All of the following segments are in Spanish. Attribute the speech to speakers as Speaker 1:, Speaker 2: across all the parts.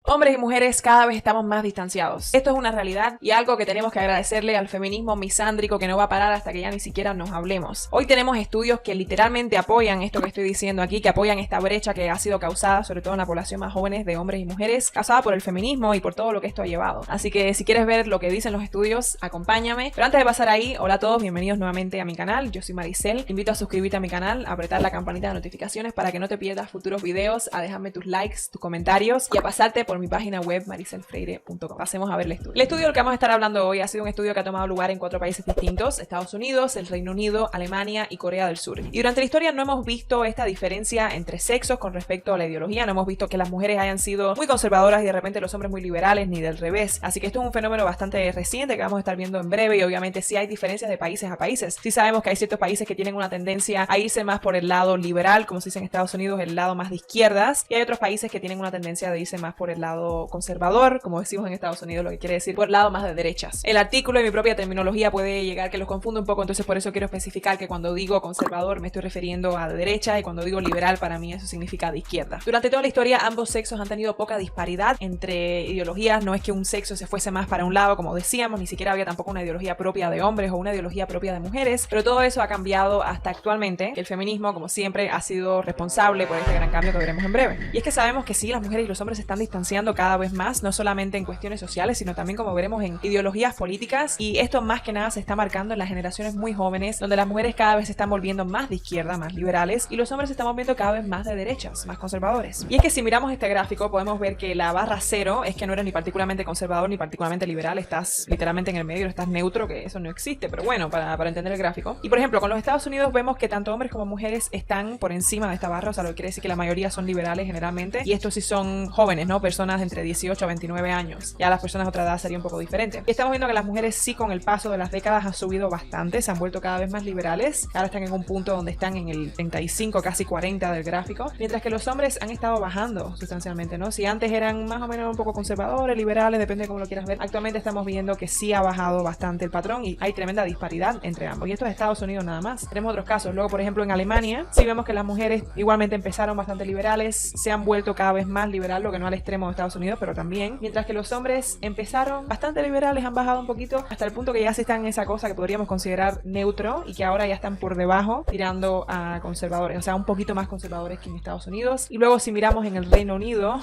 Speaker 1: Hombres y mujeres cada vez estamos más distanciados. Esto es una realidad y algo que tenemos que agradecerle al feminismo misándrico que no va a parar hasta que ya ni siquiera nos hablemos. Hoy tenemos estudios que literalmente apoyan esto que estoy diciendo aquí, que apoyan esta brecha que ha sido causada, sobre todo en la población más jóvenes de hombres y mujeres, causada por el feminismo y por todo lo que esto ha llevado. Así que si quieres ver lo que dicen los estudios, acompáñame. Pero antes de pasar ahí, hola a todos, bienvenidos nuevamente a mi canal. Yo soy Maricel. Te invito a suscribirte a mi canal, a apretar la campanita de notificaciones para que no te pierdas futuros videos, a dejarme tus likes, tus comentarios y a pasarte por mi página web maricelfreire.com. Pasemos a ver el estudio. El estudio del que vamos a estar hablando hoy ha sido un estudio que ha tomado lugar en 4 países distintos: Estados Unidos, el Reino Unido, Alemania y Corea del Sur. Y durante la historia no hemos visto esta diferencia entre sexos con respecto a la ideología. No hemos visto que las mujeres hayan sido muy conservadoras y de repente los hombres muy liberales, ni del revés. Así que esto es un fenómeno bastante reciente que vamos a estar viendo en breve, y obviamente sí hay diferencias de países a países. Sí sabemos que hay ciertos países que tienen una tendencia a irse más por el lado liberal, como se dice en Estados Unidos, el lado más de izquierdas, y hay otros países que tienen una tendencia de irse más por el lado conservador, como decimos en Estados Unidos, lo que quiere decir por el lado más de derechas. El artículo y mi propia terminología puede llegar que los confunde un poco, entonces por eso quiero especificar que cuando digo conservador me estoy refiriendo a de derecha, y cuando digo liberal para mí eso significa de izquierda. Durante toda la historia ambos sexos han tenido poca disparidad entre ideologías. No es que un sexo se fuese más para un lado, como decíamos, ni siquiera había tampoco una ideología propia de hombres o una ideología propia de mujeres, pero todo eso ha cambiado hasta actualmente. El feminismo, como siempre, ha sido responsable por este gran cambio que veremos en breve. Y es que sabemos que sí, las mujeres y los hombres se están distanciando cada vez más, no solamente en cuestiones sociales, sino también, como veremos, en ideologías políticas, y esto más que nada se está marcando en las generaciones muy jóvenes, donde las mujeres cada vez se están volviendo más de izquierda, más liberales, y los hombres se están volviendo cada vez más de derechas, más conservadores. Y es que si miramos este gráfico podemos ver que la barra cero es que no eres ni particularmente conservador ni particularmente liberal, estás literalmente en el medio, estás neutro, que eso no existe, pero bueno, para entender el gráfico. Y por ejemplo, con los Estados Unidos vemos que tanto hombres como mujeres están por encima de esta barra, o sea, lo que quiere decir que la mayoría son liberales generalmente, y estos sí son jóvenes, ¿no? Personas entre 18 a 29 años. Ya las personas de otra edad sería un poco diferente. Y estamos viendo que las mujeres sí, con el paso de las décadas, han subido bastante, se han vuelto cada vez más liberales. Ahora están en un punto donde están en el 35, casi 40 del gráfico, mientras que los hombres han estado bajando sustancialmente, ¿no? Si antes eran más o menos un poco conservadores, liberales, depende de cómo lo quieras ver, actualmente estamos viendo que sí ha bajado bastante el patrón y hay tremenda disparidad entre ambos. Y esto es Estados Unidos nada más. Tenemos otros casos. Luego, por ejemplo, en Alemania sí vemos que las mujeres igualmente empezaron bastante liberales, se han vuelto cada vez más liberal, lo que no al extremo de Estados Unidos, pero también, mientras que los hombres empezaron bastante liberales, han bajado un poquito hasta el punto que ya se están en esa cosa que podríamos considerar neutro, y que ahora ya están por debajo tirando a conservadores, o sea, un poquito más conservadores que en Estados Unidos. Y luego si miramos en el Reino Unido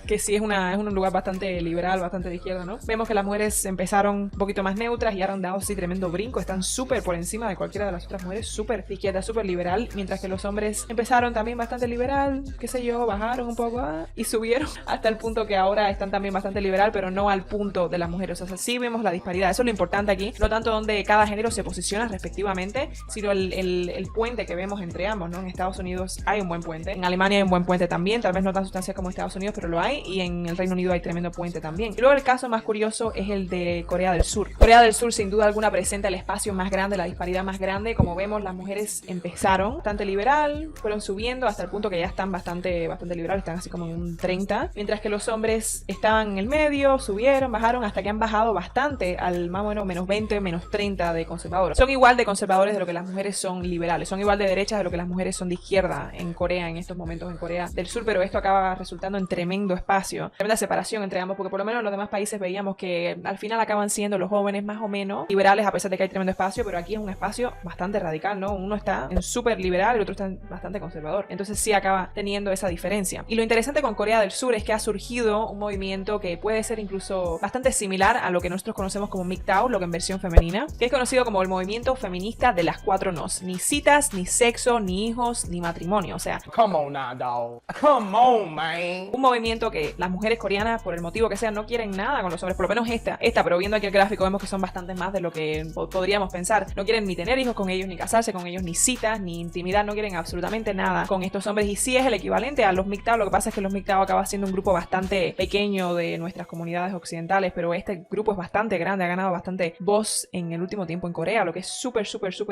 Speaker 1: que sí es un lugar bastante liberal, bastante de izquierda, ¿no? Vemos que las mujeres empezaron un poquito más neutras y ahora han dado así tremendo brinco, están súper por encima de cualquiera de las otras mujeres, súper de izquierda, súper liberal, mientras que los hombres empezaron también bastante liberal, qué sé yo, bajaron un poco y subieron hasta el punto que ahora están también bastante liberal, pero no al punto de las mujeres. O sea, sí vemos la disparidad. Eso es lo importante aquí, no tanto donde cada género se posiciona respectivamente, sino el puente que vemos entre ambos, ¿no? En Estados Unidos hay un buen puente, en Alemania hay un buen puente también, tal vez no tan sustancial como Estados Unidos, pero lo hay, y en el Reino Unido hay tremendo puente también. Y luego el caso más curioso es el de Corea del Sur. Corea del Sur sin duda alguna presenta el espacio más grande, la disparidad más grande. Como vemos, las mujeres empezaron bastante liberal, fueron subiendo hasta el punto que ya están bastante liberales, están así como en un 30, mientras que los hombres estaban en el medio, subieron, bajaron, hasta que han bajado bastante al más o menos menos 20, menos 30 de conservadores. Son igual de conservadores de lo que las mujeres son liberales, son igual de derechas de lo que las mujeres son de izquierda en Corea, en estos momentos en Corea del Sur, pero esto acaba resultando en tremendo espacio, tremenda separación entre ambos, porque por lo menos en los demás países veíamos que al final acaban siendo los jóvenes más o menos liberales, a pesar de que hay tremendo espacio, pero aquí es un espacio bastante radical, ¿no? Uno está en súper liberal y el otro está en bastante conservador, entonces sí acaba teniendo esa diferencia. Y lo interesante con Corea del Sur es que ha surgido un movimiento que puede ser incluso bastante similar a lo que nosotros conocemos como MGTOW, lo que en versión femenina, que es conocido como el movimiento feminista de las 4 nos: ni citas, ni sexo, ni hijos, ni matrimonio. O sea,
Speaker 2: come on now, dog. Come on, man.
Speaker 1: Un movimiento que las mujeres coreanas, por el motivo que sea, no quieren nada con los hombres, por lo menos esta, pero viendo aquí el gráfico vemos que son bastante más de lo que podríamos pensar. No quieren ni tener hijos con ellos, ni casarse con ellos, ni citas, ni intimidad, no quieren absolutamente nada con estos hombres, y sí es el equivalente a los MGTOW. Lo que pasa es que los MGTOW acaba siendo un grupo bastante pequeño de nuestras comunidades occidentales, pero este grupo es bastante grande, ha ganado bastante voz en el último tiempo en Corea, lo que es súper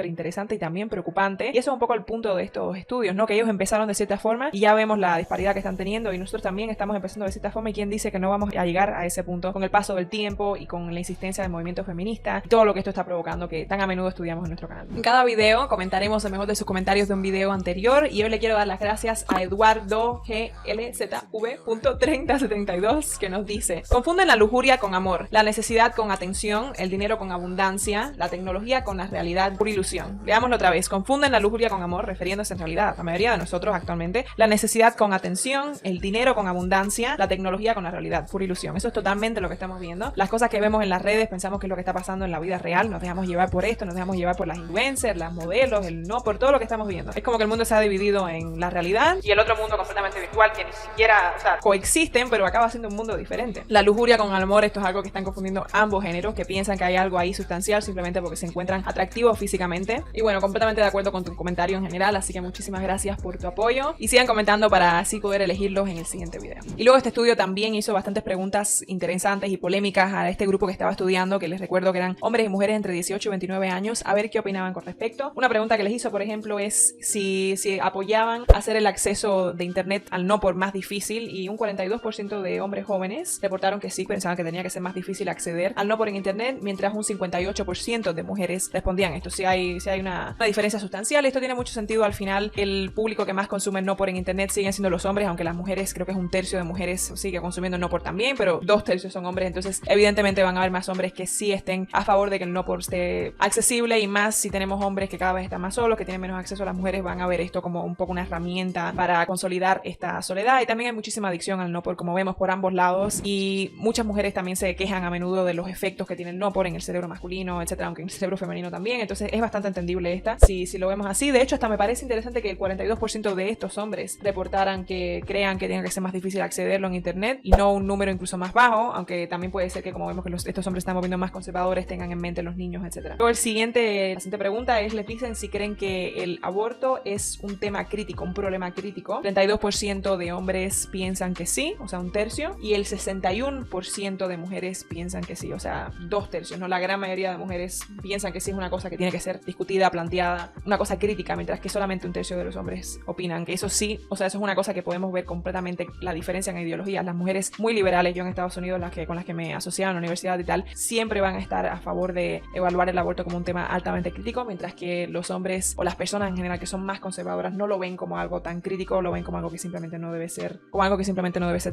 Speaker 1: interesante y también preocupante. Y eso es un poco el punto de estos estudios, ¿no? Que ellos empezaron de cierta forma y ya vemos la disparidad que están teniendo, y nosotros también estamos empezando de cierta forma, y quién dice que no vamos a llegar a ese punto con el paso del tiempo y con la insistencia del movimiento feminista y todo lo que esto está provocando, que tan a menudo estudiamos en nuestro canal. En cada video comentaremos el mejor de sus comentarios de un video anterior, y hoy le quiero dar las gracias a eduardogLzv.tv 3072 que nos dice: confunden la lujuria con amor, la necesidad con atención, el dinero con abundancia, la tecnología con la realidad por ilusión. Leámoslo otra vez: confunden la lujuria con amor, refiriéndose en realidad a la mayoría de nosotros actualmente, la necesidad con atención, el dinero con abundancia, la tecnología con la realidad por ilusión. Eso es totalmente lo que estamos viendo. Las cosas que vemos en las redes pensamos que es lo que está pasando en la vida real, nos dejamos llevar por esto, nos dejamos llevar por las influencers, las modelos, por todo lo que estamos viendo. Es como que el mundo se ha dividido en la realidad y el otro mundo completamente virtual, que ni siquiera, coexisten, pero acaba siendo un mundo diferente. La lujuria con el amor, esto es algo que están confundiendo ambos géneros, que piensan que hay algo ahí sustancial simplemente porque se encuentran atractivos físicamente. Y bueno, completamente de acuerdo con tu comentario en general, así que muchísimas gracias por tu apoyo y sigan comentando para así poder elegirlos en el siguiente video. Y luego este estudio también hizo bastantes preguntas interesantes y polémicas a este grupo que estaba estudiando, que les recuerdo que eran hombres y mujeres entre 18 y 29 años, a ver qué opinaban con respecto. Una pregunta que les hizo, por ejemplo, es si apoyaban hacer el acceso de internet al no por más difícil, y un 42% de hombres jóvenes reportaron que sí, pensaban que tenía que ser más difícil acceder al no por en internet, mientras un 58% de mujeres respondían esto. Si hay una diferencia sustancial. Esto tiene mucho sentido. Al final, el público que más consume no por en internet siguen siendo los hombres, aunque las mujeres, creo que es un tercio de mujeres sigue consumiendo no por también, pero 2/3 son hombres. Entonces, evidentemente van a haber más hombres que sí estén a favor de que el no por esté accesible, y más si tenemos hombres que cada vez están más solos, que tienen menos acceso a las mujeres, van a ver esto como un poco una herramienta para consolidar esta soledad. Y también hay muchísima adicción al no por, como vemos, por ambos lados, y muchas mujeres también se quejan a menudo de los efectos que tiene el no por en el cerebro masculino, etcétera, aunque en el cerebro femenino también. Entonces es bastante entendible si lo vemos así. De hecho, hasta me parece interesante que el 42% de estos hombres reportaran que crean que tenga que ser más difícil accederlo en internet, y no un número incluso más bajo, aunque también puede ser que, como vemos que estos hombres están moviendo más conservadores, tengan en mente los niños, etcétera. Luego la siguiente pregunta es: les dicen si creen que el aborto es un tema crítico, un problema crítico. 32% de hombres piensan que sí, o sea, un tercio, y el 61% de mujeres piensan que sí, o sea, 2/3, ¿no? La gran mayoría de mujeres piensan que sí es una cosa que tiene que ser discutida, planteada, una cosa crítica, mientras que solamente un tercio de los hombres opinan que eso sí, o sea, eso es una cosa que podemos ver completamente la diferencia en ideologías. Las mujeres muy liberales, yo en Estados Unidos, con las que me asociaba en la universidad y tal, siempre van a estar a favor de evaluar el aborto como un tema altamente crítico, mientras que los hombres o las personas en general que son más conservadoras no lo ven como algo tan crítico, lo ven como algo que simplemente no debe ser,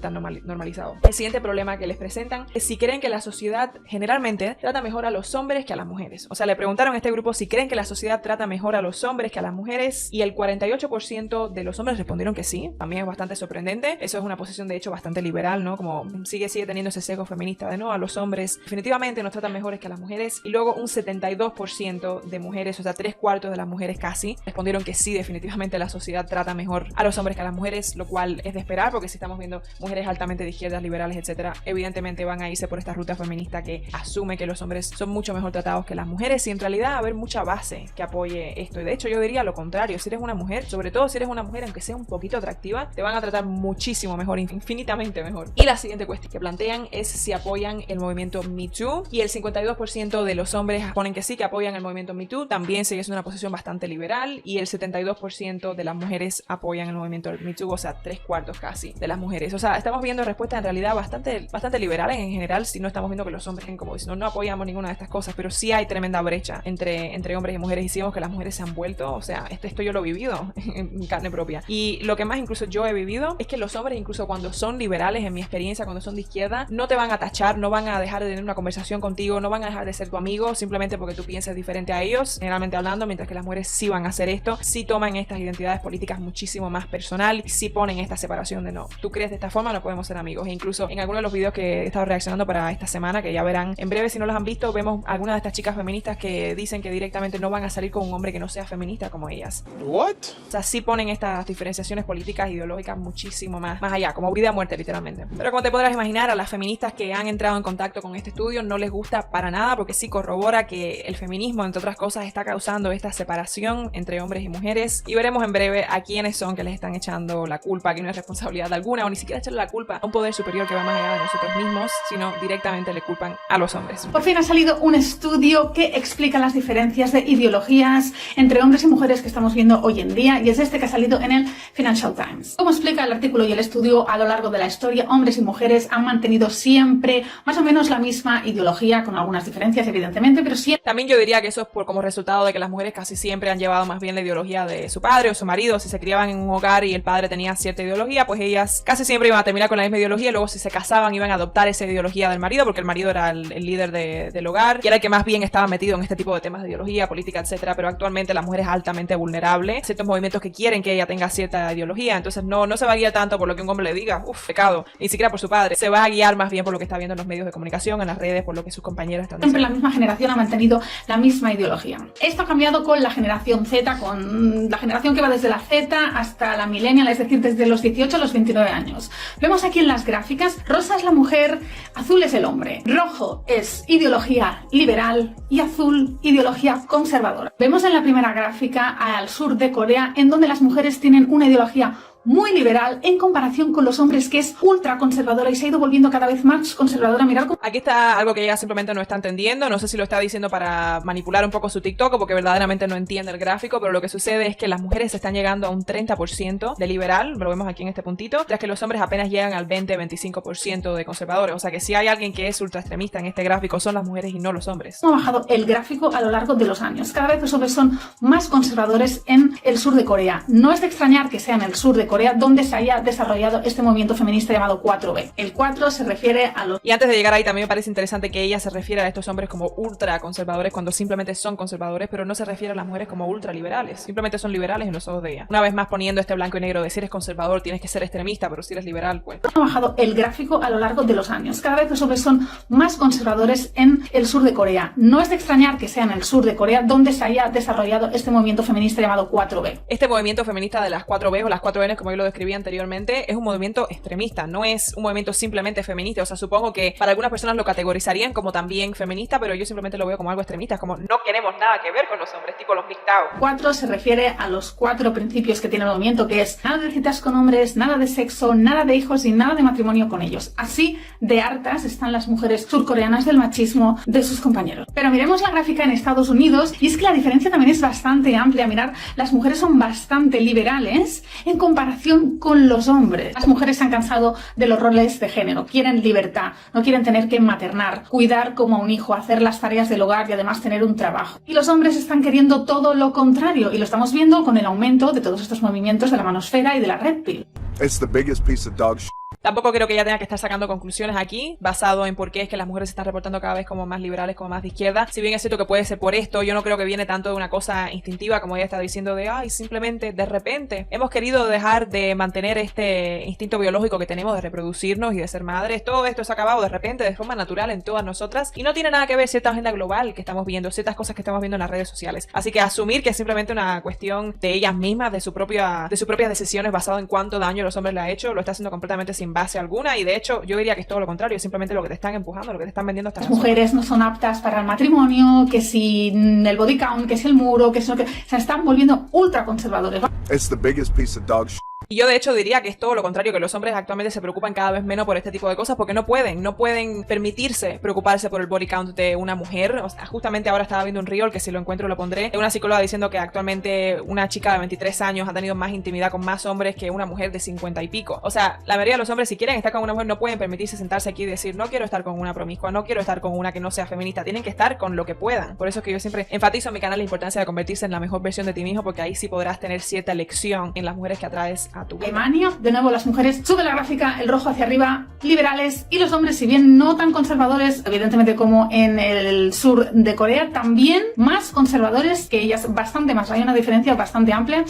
Speaker 1: tan normalizado. El siguiente problema que les presentan es si creen que la sociedad generalmente trata mejor a los hombres que a las mujeres. O sea, le preguntaron a este grupo si creen que la sociedad trata mejor a los hombres que a las mujeres, y el 48% de los hombres respondieron que sí. También es bastante sorprendente. Eso es una posición de hecho bastante liberal, ¿no? Como sigue teniendo ese sesgo feminista de no, a los hombres definitivamente nos tratan mejores que a las mujeres. Y luego un 72% de mujeres, o sea, 3/4 de las mujeres casi, respondieron que sí, definitivamente la sociedad trata mejor a los hombres que a las mujeres, lo cual es de esperar, porque si estamos viendo mujeres altamente de izquierdas, liberales, etcétera, evidentemente van a irse por esta ruta feminista que asume que los hombres son mucho mejor tratados que las mujeres, y en realidad va a haber mucha base que apoye esto. Y de hecho yo diría lo contrario: si eres una mujer, sobre todo si eres una mujer aunque sea un poquito atractiva, te van a tratar muchísimo mejor, infinitamente mejor. Y la siguiente cuestión que plantean es si apoyan el movimiento Me Too, y el 52% de los hombres ponen que sí, que apoyan el movimiento Me Too. También sigue siendo una posición bastante liberal, y el 72% de las mujeres apoyan el movimiento Me Too, o sea, 3/4 casi de las mujeres. O sea, estamos viendo respuestas en realidad bastante liberales en general, si no estamos viendo que los hombres, como dicen, no apoyamos ninguna de estas cosas, pero sí hay tremenda brecha entre hombres y mujeres, y si vemos que las mujeres se han vuelto, o sea, esto yo lo he vivido en carne propia. Y lo que más incluso yo he vivido es que los hombres, incluso cuando son liberales, en mi experiencia, cuando son de izquierda, no te van a tachar, no van a dejar de tener una conversación contigo, no van a dejar de ser tu amigo simplemente porque tú pienses diferente a ellos, generalmente hablando, mientras que las mujeres sí van a hacer esto, sí toman estas identidades políticas muchísimo más personal, sí ponen esta separación de no, tú crees de esta forma, no podemos ser amigos. E incluso en algunos de los videos que he estado reaccionando para esta semana, que ya verán en breve si no los han visto, vemos algunas de estas chicas feministas que dicen que directamente no van a salir con un hombre que no sea feminista como ellas.
Speaker 2: What?
Speaker 1: O sea, sí ponen estas diferenciaciones políticas, ideológicas muchísimo más allá, como vida o muerte literalmente. Pero como te podrás imaginar, a las feministas que han entrado en contacto con este estudio no les gusta para nada, porque sí corrobora que el feminismo, entre otras cosas, está causando esta separación entre hombres y mujeres, y veremos en breve a quiénes son que les están echando la culpa, que no es responsabilidad alguna, o ni siquiera echarle la culpa a un poder superior que va más allá de nosotros mismos, sino directamente le culpan a los hombres.
Speaker 3: Por fin ha salido un estudio que explica las diferencias de ideologías entre hombres y mujeres que estamos viendo hoy en día, y es este que ha salido en el Financial Times. Como explica el artículo y el estudio, a lo largo de la historia, hombres y mujeres han mantenido siempre más o menos la misma ideología, con algunas diferencias evidentemente, pero siempre...
Speaker 1: También yo diría que eso es como resultado de que las mujeres casi siempre han llevado más bien la ideología de su padre o su marido. Si se criaban en un hogar y el padre tenía cierta ideología, pues ellas casi siempre siempre iban a terminar con la misma ideología y luego si se casaban iban a adoptar esa ideología del marido, porque el marido era el líder del hogar y era el que más bien estaba metido en este tipo de temas de ideología, política, etcétera. Pero actualmente la mujer es altamente vulnerable, ciertos movimientos que quieren que ella tenga cierta ideología, entonces no se va a guiar tanto por lo que un hombre le diga, pecado, ni siquiera por su padre, se va a guiar más bien por lo que está viendo en los medios de comunicación, en las redes, por lo que sus compañeros están diciendo.
Speaker 3: Siempre la misma generación ha mantenido la misma ideología. Esto ha cambiado con la generación Z, con la generación que va desde la Z hasta la millennial, es decir, desde los 18 a los 29 años. Vemos aquí en las gráficas, rosa es la mujer, azul es el hombre, rojo es ideología liberal y azul ideología conservadora. Vemos en la primera gráfica al sur de Corea, en donde las mujeres tienen una ideología muy liberal en comparación con los hombres, que es ultra conservadora y se ha ido volviendo cada vez más conservadora. Mirar cómo...
Speaker 1: Aquí está algo que ella simplemente no está entendiendo, no sé si lo está diciendo para manipular un poco su TikTok o porque verdaderamente no entiende el gráfico, pero lo que sucede es que las mujeres están llegando a un 30% de liberal, lo vemos aquí en este puntito, tras que los hombres apenas llegan al 20-25% de conservadores, o sea que si hay alguien que es ultra extremista en este gráfico son las mujeres y no los hombres.
Speaker 3: Ha bajado el gráfico a lo largo de los años, cada vez los hombres son más conservadores en el sur de Corea. No es de extrañar que sea en el sur de Corea donde se haya desarrollado este movimiento feminista llamado 4B. El 4 se refiere a los...
Speaker 1: Y antes de llegar ahí también me parece interesante que ella se refiere a estos hombres como ultra conservadores cuando simplemente son conservadores, pero no se refiere a las mujeres como ultra liberales, simplemente son liberales en los ojos de ella. Una vez más poniendo este blanco y negro de si eres conservador tienes que ser extremista, pero si eres liberal pues...
Speaker 3: Ha bajado el gráfico a lo largo de los años, cada vez los hombres son más conservadores en el sur de Corea. No es de extrañar que sea en el sur de Corea donde se haya desarrollado este movimiento feminista llamado 4B.
Speaker 1: Este movimiento feminista de las 4B o las 4N, como yo lo describí anteriormente, es un movimiento extremista, no es un movimiento simplemente feminista. O sea, supongo que para algunas personas lo categorizarían como también feminista, pero yo simplemente lo veo como algo extremista, como no queremos nada que ver con los hombres, tipo los MGTOW.
Speaker 3: 4 se refiere a los 4 principios que tiene el movimiento, que es nada de citas con hombres, nada de sexo, nada de hijos y nada de matrimonio con ellos. Así de hartas están las mujeres surcoreanas del machismo de sus compañeros. Pero miremos la gráfica en Estados Unidos y es que la diferencia también es bastante amplia. Mirar, las mujeres son bastante liberales en comparación con los hombres. Las mujeres se han cansado de los roles de género, quieren libertad, no quieren tener que maternar, cuidar como a un hijo, hacer las tareas del hogar y además tener un trabajo. Y los hombres están queriendo todo lo contrario y lo estamos viendo con el aumento de todos estos movimientos de la manosfera y de la red pill.
Speaker 4: It's the biggest piece of dog shit.
Speaker 1: Tampoco creo que ella tenga que estar sacando conclusiones aquí, basado en por qué es que las mujeres se están reportando cada vez como más liberales, como más de izquierda. Si bien es cierto que puede ser por esto, yo no creo que viene tanto de una cosa instintiva como ella está diciendo de, ay, simplemente de repente hemos querido dejar de mantener este instinto biológico que tenemos de reproducirnos y de ser madres. Todo esto se ha acabado de repente, de forma natural en todas nosotras y no tiene nada que ver cierta agenda global que estamos viendo, ciertas cosas que estamos viendo en las redes sociales. Así que asumir que es simplemente una cuestión de ellas mismas, de sus propias decisiones basado en cuánto daño los hombres le ha hecho, lo está haciendo completamente sin base alguna y de hecho yo diría que es todo lo contrario, simplemente lo que te están empujando, lo que te están vendiendo hasta
Speaker 3: las mujeres no son aptas para el matrimonio, que si el body count, que si el muro, que si lo que se están volviendo ultra conservadores.
Speaker 4: It's the biggest piece of dog shit.
Speaker 1: Y yo de hecho diría que es todo lo contrario, que los hombres actualmente se preocupan cada vez menos por este tipo de cosas porque no pueden permitirse preocuparse por el body count de una mujer. O sea, justamente ahora estaba viendo un reel, que si lo encuentro lo pondré, de una psicóloga diciendo que actualmente una chica de 23 años ha tenido más intimidad con más hombres que una mujer de 50 y pico. O sea, la mayoría de los hombres si quieren estar con una mujer no pueden permitirse sentarse aquí y decir no quiero estar con una promiscua, no quiero estar con una que no sea feminista, tienen que estar con lo que puedan. Por eso es que yo siempre enfatizo en mi canal la importancia de convertirse en la mejor versión de ti mismo porque ahí sí podrás tener cierta elección en las mujeres que atraes a tu vida.
Speaker 3: Alemania, de nuevo las mujeres, sube la gráfica, el rojo hacia arriba, liberales, y los hombres, si bien no tan conservadores, evidentemente como en el sur de Corea, también más conservadores que ellas, bastante más, hay una diferencia bastante amplia.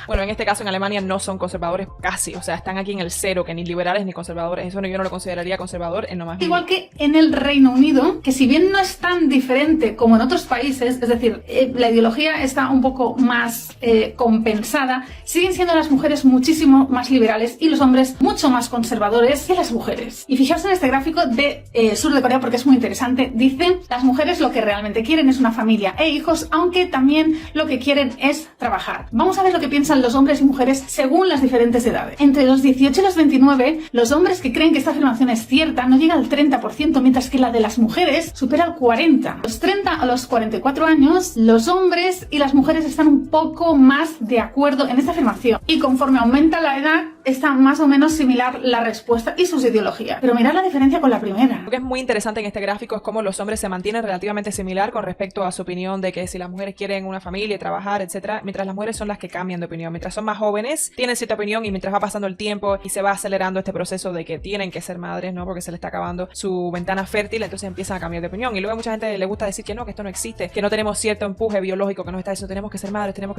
Speaker 1: Bueno, en este caso en Alemania no son conservadores casi, o sea, están aquí en el cero, que ni liberales ni conservadores, eso yo no lo consideraría conservador en lo más
Speaker 3: igual que en el Reino Unido, que si bien no es tan diferente como en otros países, es decir, la ideología está un poco más compensada, siguen siendo las mujeres muchísimo más liberales y los hombres mucho más conservadores que las mujeres. Y fijaos en este gráfico de sur de Corea porque es muy interesante. Dice, las mujeres lo que realmente quieren es una familia e hijos, aunque también lo que quieren es trabajar. Vamos a ver lo que piensan los hombres y mujeres según las diferentes edades. Entre los 18 y los 29, los hombres que creen que esta afirmación es cierta no llega al 30%, mientras que la de las mujeres supera el 40%. Los 30 a los 44 años, los hombres y las mujeres están un poco más de acuerdo en esta afirmación. Y conforme aumenta la edad, está más o menos similar la respuesta y sus ideologías. Pero mirad la diferencia con la primera.
Speaker 1: Lo que es muy interesante en este gráfico es cómo los hombres se mantienen relativamente similar con respecto a su opinión de que si las mujeres quieren una familia, trabajar, etcétera, mientras las mujeres son las que cambian de opinión. Mientras son más jóvenes, tienen cierta opinión y mientras va pasando el tiempo y se va acelerando este proceso de que tienen que ser madres, ¿no? Porque se les está acabando su ventana fértil, entonces empiezan a cambiar de opinión. Y luego a mucha gente le gusta decir que no, que esto no existe, que no tenemos cierto empuje biológico que nos está diciendo tenemos que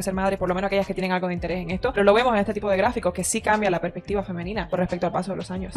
Speaker 1: ser madres, por lo menos aquellas que tienen algo de interés en esto. Pero lo vemos en este tipo de gráficos que sí cambia la perspectiva femenina con respecto al paso de los años.